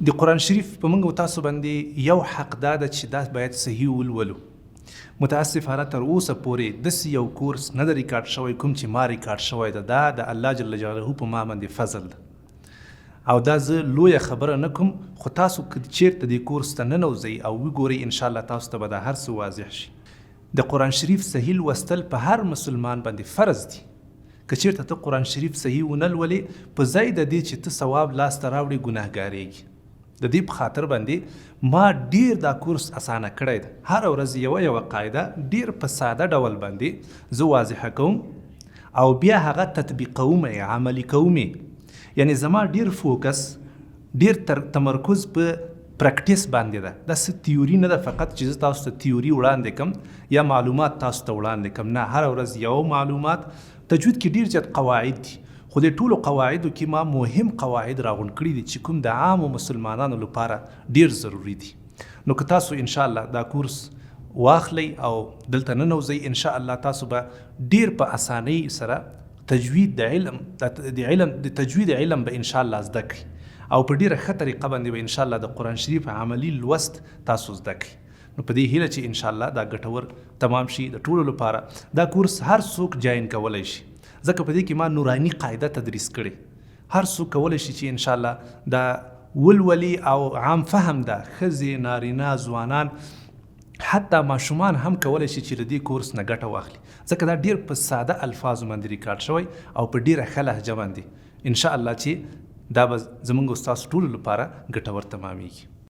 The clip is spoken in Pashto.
د قرآن شریف په موږ او تاسو باندې یو حق دا ده چې دا باید صحیح ولولو. متاسفانه تر اوسه پورې داسې یو کورس نه ده ریکارډ شوی کوم چې ما ریکارډ شوی ده. دا د الله جل جلاله په ما باندې فضل ده او دا زه لویه خبره نه کوم، خو تاسو که چیرته دې کورس ته ننوځئ او وګورئ انشاءالله تاسو ته به دا هر څه واضح شي. د قرآن شریف صحیح لوستل په هر مسلمان باندې فرض دي. که چیرته ته قرآن شریف صحیح ونه لولې، په ځای د دې چې ته ثواب لاسته راوړې ګناهګارېږي. د دې په خاطر باندې ما ډیر دا کورس اسانه کړی ده. هر ورځ یوه قاعده ډیر په ساده ډول باندې زه واضحه کوم او بیا هغه تطبیقوم، عملي کوم. یعنی زما ډیر فوکس، ډیر تمرکز په پریکټیس باندې ده. دا څه تیوري نه ده فقط چې زه تاسو ته تیوري وړاندې کم یا معلومات تاسو ته وړاندې کم. نه، هر ورځ یو معلومات. تجوید کې ډیر زیات قواعد دي، خو د ټولو قواعدو کې ما مهم قواعد راغونډ کړي دي چې کوم د عامو مسلمانانو لپاره ډیر ضروري دي. نو که تاسو انشاءالله دا کورس واخلئ او دلته ننوځئ، انشاءالله تاسو به ډیر په اسانۍ سره تجوید د تجوید علم به انشاءالله زده کړئ او په ډیره ښه طریقه باندې به انشاءالله د قرآن شریف عملي لوست تاسو زده کړئ. نو په دې هیله چې انشاءالله دا ګټور تمام شي د ټولو لپاره. دا کورس هر څوک جاین کولی شي، ځکه په دې کې ما نوراني قاعده تدریس کړې. هر څوک کولی شي چې انشاءالله دا ولولي او عام فهم ده. ښځې، نارینه، ځوانان، حتی ماشومان هم کولی شي چې له دې کورس نه ګټه واخلي، ځکه دا ډیر په ساده الفاظو باندې ریکارډ شوی او په ډیره ښه لهجه باندې. انشاءالله چې دا به زموږ او ستاسو ټولو لپاره ګټور تمامیږي.